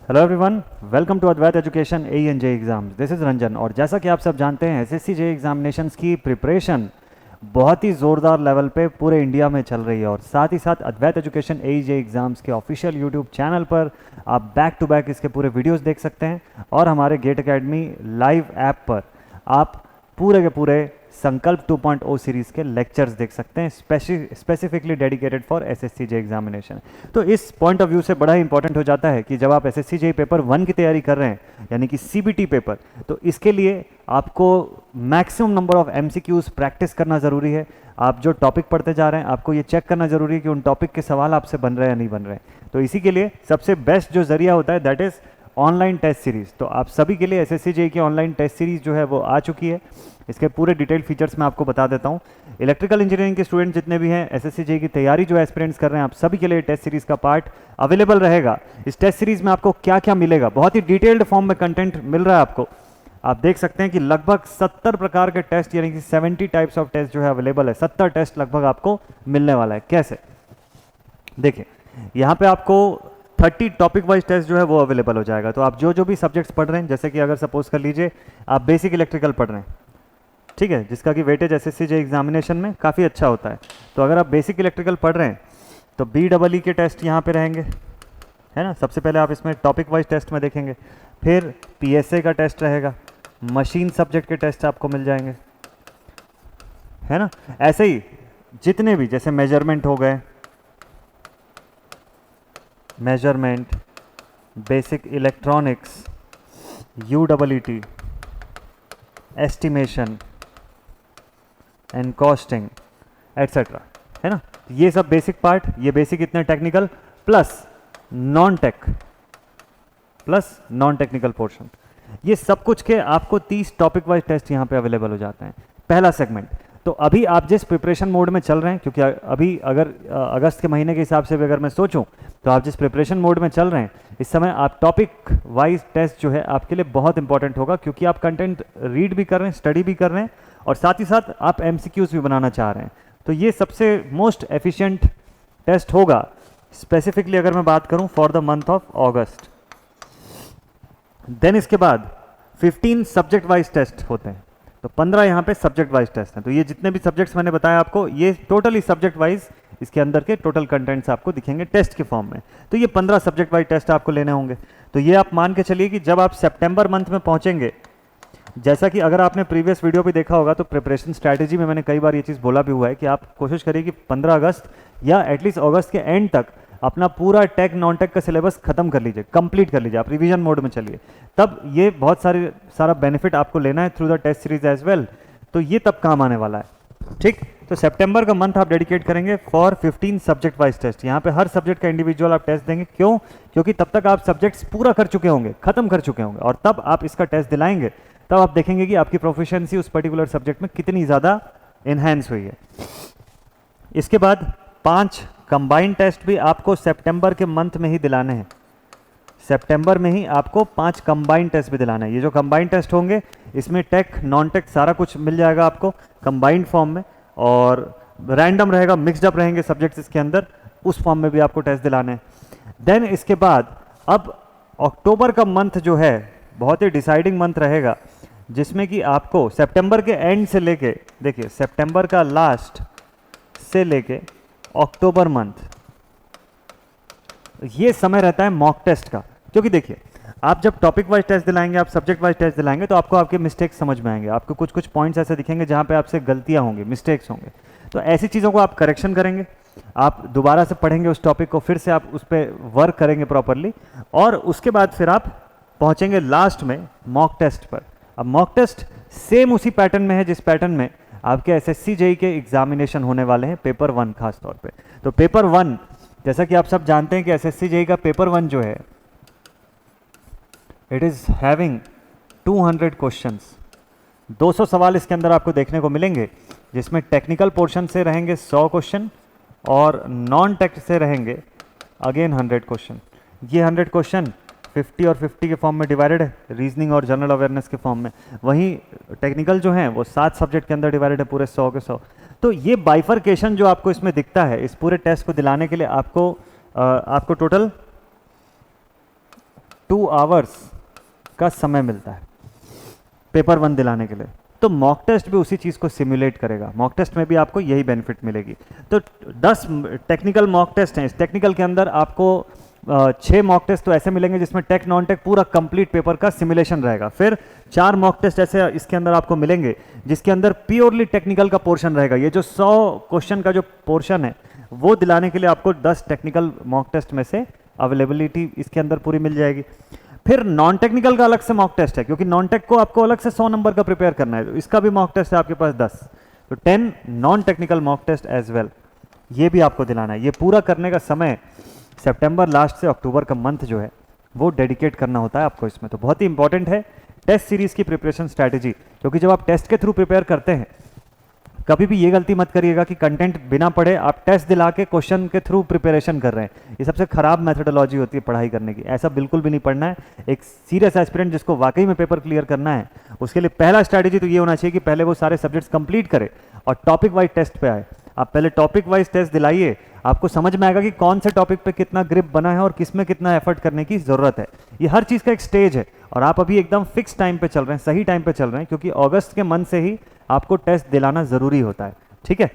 Hello everyone, welcome to Advait education A and J exams. This is Ranjan. और जैसा कि आप सब जानते हैं, एसएससी जे एग्जामिनेशंस की प्रिपरेशन बहुत ही ज़ोरदार लेवल पे पूरे इंडिया में चल रही है। और साथ ही साथ अद्वैत एजुकेशन ए जे एग्ज़ाम्स के ऑफिशियल यूट्यूब चैनल पर आप बैक टू बैक इसके पूरे वीडियोस देख सकते हैं। और हमारे गेट एकेडमी लाइव ऐप पर आप पूरे के पूरे संकल्प 2.0 सीरीज़ के लेक्चर्स देख सकते हैं, specifically dedicated for SSC J examination. तो इस पॉइंट ऑफ व्यू से बड़ा ही इंपॉर्टेंट हो जाता है कि जब आप एसएससी जे पेपर 1 की तैयारी कर रहे हैं, यानी कि सीबीटी पेपर, तो इसके लिए आपको maximum number of MCQs practice करना ज़रूरी है। आप जो टॉपिक पढ़ते जा रहे हैं, आपको ये चेक करना ज़रूरी है कि उन टॉपिक के सवाल आपसे बन रहे हैं या नहीं बन रहे हैं। तो इसी के लिए सबसे बेस्ट जो ज़रिया होता है that is online test series. तो आप सभी के लिए एसएससी जे की ऑनलाइन टेस्ट सीरीज़ जो है वो आ चुकी है। इसके पूरे डिटेल फीचर्स मैं आपको बता देता हूँ। इलेक्ट्रिकल इंजीनियरिंग के स्टूडेंट जितने भी हैं, एसएससी जे की तैयारी जो एस्पिरेंट्स कर रहे हैं, आप सभी के लिए टेस्ट सीरीज़ का पार्ट अवेलेबल रहेगा। इस टेस्ट सीरीज़ में आपको क्या क्या मिलेगा, बहुत ही डिटेल्ड फॉर्म में कंटेंट मिल रहा है आपको। आप देख सकते हैं कि लगभग 70 प्रकार के टेस्ट, यानी कि 70 टाइप्स ऑफ टेस्ट जो है अवेलेबल है। 70 टेस्ट लगभग आपको मिलने वाला है। कैसे, देखिए यहाँ पे आपको 30 टॉपिक वाइज टेस्ट जो है वो अवेलेबल हो जाएगा। तो आप जो भी सब्जेक्ट्स पढ़ रहे हैं, जैसे कि अगर सपोज कर लीजिए आप बेसिक इलेक्ट्रिकल पढ़ रहे हैं, ठीक है, जिसका कि वेटेज एसएससी जे एग्जामिनेशन में काफ़ी अच्छा होता है। तो अगर आप बेसिक इलेक्ट्रिकल पढ़ रहे हैं तो BEE के टेस्ट यहाँ पे रहेंगे, है ना। सबसे पहले आप इसमें टॉपिक वाइज टेस्ट में देखेंगे, फिर PSA का टेस्ट रहेगा, मशीन सब्जेक्ट के टेस्ट आपको मिल जाएंगे, है ना। ऐसे ही जितने भी, जैसे मेजरमेंट हो गए, measurement, basic electronics, UEET, estimation and costing etcetera, है ना। ये सब बेसिक पार्ट, ये बेसिक इतने technical plus non technical portion, ये सब कुछ के आपको 30 टॉपिक वाइज टेस्ट यहाँ पे अवेलेबल हो जाते हैं। पहला सेगमेंट। तो अभी आप जिस प्रिपरेशन मोड में चल रहे हैं, क्योंकि अभी अगर अगस्त के महीने के हिसाब से भी अगर मैं सोचूं, तो आप जिस प्रिपरेशन मोड में चल रहे हैं इस समय, आप टॉपिक वाइज टेस्ट जो है आपके लिए बहुत इंपॉर्टेंट होगा, क्योंकि आप कंटेंट रीड भी कर रहे हैं, स्टडी भी कर रहे हैं, और साथ ही साथ आप एमसीक्यूज भी बनाना चाह रहे हैं। तो ये सबसे मोस्ट एफिशिएंट टेस्ट होगा, स्पेसिफिकली अगर मैं बात करूं for the month of August. Then इसके बाद 15 सब्जेक्ट वाइज टेस्ट होते हैं। तो 15 यहाँ पे सब्जेक्ट वाइज टेस्ट हैं। तो ये जितने भी सब्जेक्ट्स मैंने बताया आपको, ये टोटली सब्जेक्ट वाइज इसके अंदर के टोटल कंटेंट्स आपको दिखेंगे टेस्ट के फॉर्म में। तो ये 15 सब्जेक्ट वाइज टेस्ट आपको लेने होंगे। तो ये आप मान के चलिए कि जब आप सितंबर मंथ में पहुंचेंगे, जैसा कि अगर आपने प्रीवियस वीडियो भी देखा होगा, तो प्रिपरेशन स्ट्रैटेजी में मैंने कई बार ये चीज़ बोला भी हुआ है कि आप कोशिश करिए कि 15 अगस्त या एटलीस्ट अगस्त के एंड तक अपना पूरा टेक नॉन टेक का सिलेबस खत्म कर लीजिए, कंप्लीट कर लीजिए, आप रिवीजन मोड में चलिए। तब ये बहुत सारा बेनिफिट आपको लेना है through the test series as well. तो ये तब काम आने वाला है, ठीक। तो सितंबर का मंथ आप डेडिकेट करेंगे फॉर 15 सब्जेक्ट वाइज टेस्ट। यहाँ पे हर सब्जेक्ट का इंडिविजुअल आप टेस्ट देंगे। क्यों? क्योंकि तब तक आप सब्जेक्ट्स पूरा कर चुके होंगे, खत्म कर चुके होंगे, और तब आप इसका टेस्ट दिलाएंगे। तब आप देखेंगे कि आपकी प्रोफिशिएंसी उस पर्टिकुलर सब्जेक्ट में कितनी ज़्यादा इन्हेंस हुई है। इसके बाद 5 कंबाइंड टेस्ट भी आपको सितंबर के मंथ में ही दिलाने हैं। सितंबर में ही आपको 5 कंबाइंड टेस्ट भी दिलाना है। ये जो कंबाइंड टेस्ट होंगे, इसमें टेक नॉन टेक सारा कुछ मिल जाएगा आपको कंबाइंड फॉर्म में, और रैंडम रहेगा, मिक्सड अप रहेंगे सब्जेक्ट्स इसके अंदर, उस फॉर्म में भी आपको टेस्ट दिलाने हैं। देन इसके बाद अब अक्टूबर का मंथ जो है बहुत ही डिसाइडिंग मंथ रहेगा, जिसमें कि आपको सितंबर के एंड से लेके, देखिए सितंबर का लास्ट से लेके अक्टूबर मंथ, ये समय रहता है मॉक टेस्ट का। क्योंकि देखिए, आप जब टॉपिक वाइज टेस्ट दिलाएंगे, आप सब्जेक्ट वाइज टेस्ट दिलाएंगे, तो आपको आपके मिस्टेक्स समझ में आएंगे। आपको कुछ पॉइंट्स ऐसे दिखेंगे जहां पे आपसे गलतियां होंगी, मिस्टेक्स होंगे। तो ऐसी चीज़ों को आप करेक्शन करेंगे, आप दोबारा से पढ़ेंगे उस टॉपिक को, फिर से आप उस पर वर्क करेंगे प्रॉपरली, और उसके बाद फिर आप पहुंचेंगे लास्ट में मॉक टेस्ट पर। अब मॉक टेस्ट सेम उसी पैटर्न में है जिस पैटर्न में आपके एसएससी जेईई के एग्जामिनेशन होने वाले हैं, पेपर 1 खास तौर पे। तो पेपर 1, जैसा कि आप सब जानते हैं कि एसएससी जेईई का पेपर 1 जो है, इट इज हैविंग 200 क्वेश्चंस। 200 सवाल इसके अंदर आपको देखने को मिलेंगे, जिसमें टेक्निकल पोर्शन से रहेंगे 100 क्वेश्चन, और नॉन टेक से रहेंगे अगेन 100 क्वेश्चन। ये 100 क्वेश्चन 50 और 50 के फॉर्म में डिवाइडेड है, रीजनिंग और जनरल अवेयरनेस के फॉर्म में। वहीं टेक्निकल जो हैं वो 7 सब्जेक्ट के अंदर डिवाइडेड है, पूरे 100 के 100। तो ये बाइफरकेशन जो आपको इसमें दिखता है, इस पूरे टेस्ट को दिलाने के लिए आपको टोटल 2 आवर्स का समय मिलता है पेपर 1 दिलाने के लिए। तो मॉक टेस्ट भी उसी चीज़ को सिमुलेट करेगा, मॉक टेस्ट में भी आपको यही बेनिफिट मिलेगी। तो 10 टेक्निकल मॉक टेस्ट हैं, इस टेक्निकल के अंदर आपको 6 मॉक टेस्ट तो ऐसे मिलेंगे जिसमें टेक नॉन टेक पूरा कंप्लीट पेपर का सिमुलेशन रहेगा। फिर 4 मॉक टेस्ट ऐसे इसके अंदर आपको मिलेंगे जिसके अंदर प्योरली टेक्निकल का पोर्शन रहेगा। ये जो 100 क्वेश्चन का जो पोर्शन है वो दिलाने के लिए आपको 10 टेक्निकल मॉक टेस्ट में से अवेलेबिलिटी इसके अंदर पूरी मिल जाएगी। फिर नॉन टेक्निकल का अलग से मॉक टेस्ट है, क्योंकि नॉन टेक को आपको अलग से 100 नंबर का प्रिपेयर करना है, तो इसका भी मॉक टेस्ट है आपके पास 10। तो 10 non technical mock test as well, ये भी आपको दिलाना है। ये पूरा करने का समय सितंबर लास्ट से अक्टूबर का मंथ जो है वो डेडिकेट करना होता है आपको इसमें। तो बहुत ही इंपॉर्टेंट है टेस्ट सीरीज की प्रिपरेशन स्ट्रैटेजी, क्योंकि जब आप टेस्ट के थ्रू प्रिपेयर करते हैं कभी भी ये गलती मत करिएगा कि कंटेंट बिना पढ़े आप टेस्ट दिला के क्वेश्चन के थ्रू प्रिपरेशन कर रहे हैं। ये सबसे खराब मेथोडोलॉजी होती है पढ़ाई करने की, ऐसा बिल्कुल भी नहीं पढ़ना है। एक सीरियस एस्पिरेंट जिसको वाकई में पेपर क्लियर करना है उसके लिए पहला स्ट्रैटेजी तो ये होना चाहिए कि पहले वो सारे सब्जेक्ट्स कंप्लीट करे और टॉपिक वाइज टेस्ट पे आए। आप पहले टॉपिक वाइज टेस्ट दिलाइए, आपको समझ में आएगा कि कौन से टॉपिक पे कितना ग्रिप बना है और किस में कितना एफर्ट करने की ज़रूरत है। ये हर चीज़ का एक स्टेज है और आप अभी एकदम फिक्स टाइम पे चल रहे हैं, सही टाइम पे चल रहे हैं, क्योंकि अगस्त के मंथ से ही आपको टेस्ट दिलाना ज़रूरी होता है। ठीक है,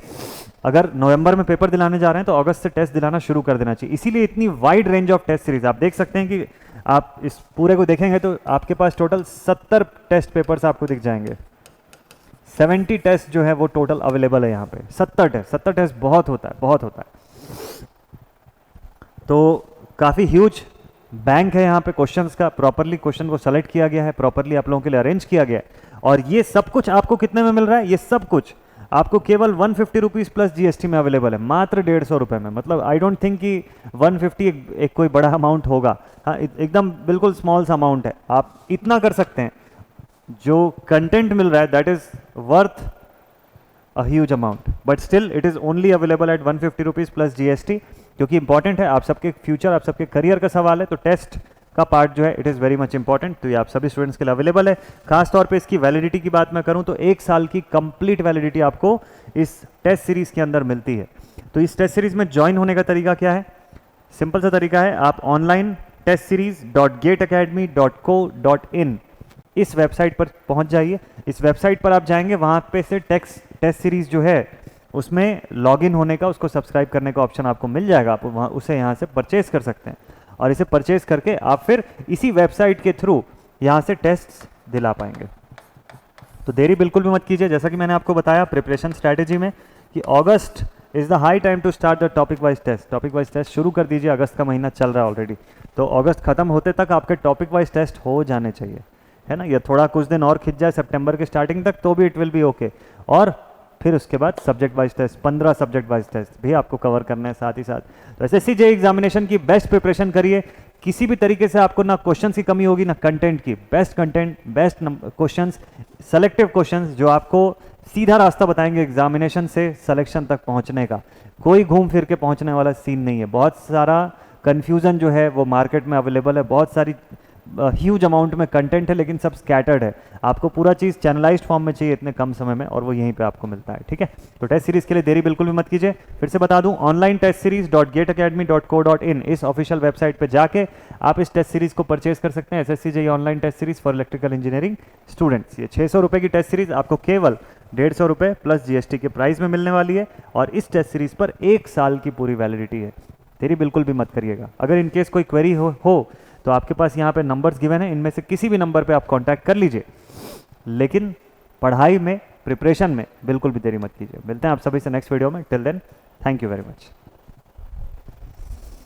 अगर नवंबर में पेपर दिलाने जा रहे हैं तो अगस्त से टेस्ट दिलाना शुरू कर देना चाहिए। इसीलिए इतनी wide range of test series आप देख सकते हैं कि आप इस पूरे को देखेंगे तो आपके पास टोटल 70 टेस्ट पेपर्स आपको दिख जाएंगे। 70 टेस्ट जो है वो टोटल अवेलेबल है यहाँ पे। 70 टेस्ट बहुत होता है, बहुत होता है। तो काफ़ी ह्यूज बैंक है यहाँ पे क्वेश्चंस का, प्रॉपरली क्वेश्चन को सेलेक्ट किया गया है, प्रॉपरली आप लोगों के लिए अरेंज किया गया है। और ये सब कुछ आपको कितने में मिल रहा है? ये सब कुछ आपको केवल 150 रुपीज़ प्लस जीएसटी में अवेलेबल है, मात्र 150 रुपये में। मतलब आई डोंट थिंक कि 150 एक कोई बड़ा अमाउंट होगा। हाँ, एकदम बिल्कुल स्मॉल सा अमाउंट है, आप इतना कर सकते हैं। जो कंटेंट मिल रहा है that is worth a huge amount, but still it is only available at 150 rupees plus GST, क्योंकि इंपॉर्टेंट है, आप सबके फ्यूचर, आप सबके करियर का सवाल है। तो टेस्ट का पार्ट जो है it is very much important, तो ये आप सभी स्टूडेंट्स के लिए अवेलेबल है। खास तौर पे इसकी वैलिडिटी की बात मैं करूं तो 1 साल की कंप्लीट वैलिडिटी आपको इस टेस्ट सीरीज के अंदर मिलती है। तो इस टेस्ट सीरीज में ज्वाइन होने का तरीका क्या है? सिंपल सा तरीका है, आप ऑनलाइन टेस्ट सीरीज .gateacademy.co.in इस वेबसाइट पर पहुंच जाइए। इस वेबसाइट पर आप जाएंगे, वहां पे से टेस्ट सीरीज जो है उसमें लॉगिन होने का, उसको सब्सक्राइब करने का ऑप्शन आपको मिल जाएगा। आप वहाँ उसे यहाँ से परचेज कर सकते हैं और इसे परचेज करके आप फिर इसी वेबसाइट के थ्रू यहाँ से टेस्ट दिला पाएंगे। तो देरी बिल्कुल भी मत कीजिए। जैसा कि मैंने आपको बताया प्रिपरेशन स्ट्रैटेजी में कि August is the high time to start the topic wise test. Topic wise test शुरू कर दीजिए, अगस्त का महीना चल रहा है ऑलरेडी, तो अगस्त खत्म होते तक आपके टॉपिक वाइज टेस्ट हो जाने चाहिए, है ना। ये थोड़ा कुछ दिन और खिंच जाए सितंबर के स्टार्टिंग तक तो भी इट विल बी ओके। और फिर उसके बाद subject wise test, 15 subject wise test भी आपको कवर करना है साथ ही साथ। तो एसएससी जेईई एग्जामिनेशन की बेस्ट प्रिपरेशन करिए, किसी भी तरीके से आपको ना क्वेश्चन की कमी होगी ना कंटेंट की। Best content, best questions, selective questions जो आपको सीधा रास्ता बताएंगे एग्जामिनेशन से सिलेक्शन तक पहुंचने का। कोई घूम फिर के पहुंचने वाला सीन नहीं है। बहुत सारा कन्फ्यूजन जो है वो मार्केट में अवेलेबल है, बहुत सारी ह्यूज अमाउंट में कंटेंट है, लेकिन सब स्कैटर्ड है। आपको पूरा चीज़ चैनलाइज्ड फॉर्म में चाहिए इतने कम समय में, और वो यहीं पे आपको मिलता है। ठीक है, तो टेस्ट सीरीज के लिए देरी बिल्कुल भी मत कीजिए। फिर से बता दूं, ऑनलाइन टेस्ट सीरीज .gateacademy.co.in इस ऑफिशियल वेबसाइट पे जाके आप इस टेस्ट सीरीज को परचेज कर सकते हैं। SSC JE online test series for electrical engineering students. ये 600 रुपये की टेस्ट सीरीज आपको केवल 150 रुपये प्लस जीएसटी के प्राइस में मिलने वाली है, और इस टेस्ट सीरीज पर 1 साल की पूरी वैलिडिटी है। देरी बिल्कुल भी मत करिएगा। अगर इनकेस कोई क्वेरी हो तो आपके पास यहाँ पे नंबर्स गिवन है, इनमें से किसी भी नंबर पे आप कांटेक्ट कर लीजिए, लेकिन पढ़ाई में, प्रिपरेशन में बिल्कुल भी देरी मत कीजिए। मिलते हैं आप सभी से नेक्स्ट वीडियो में। Till then, thank you very much.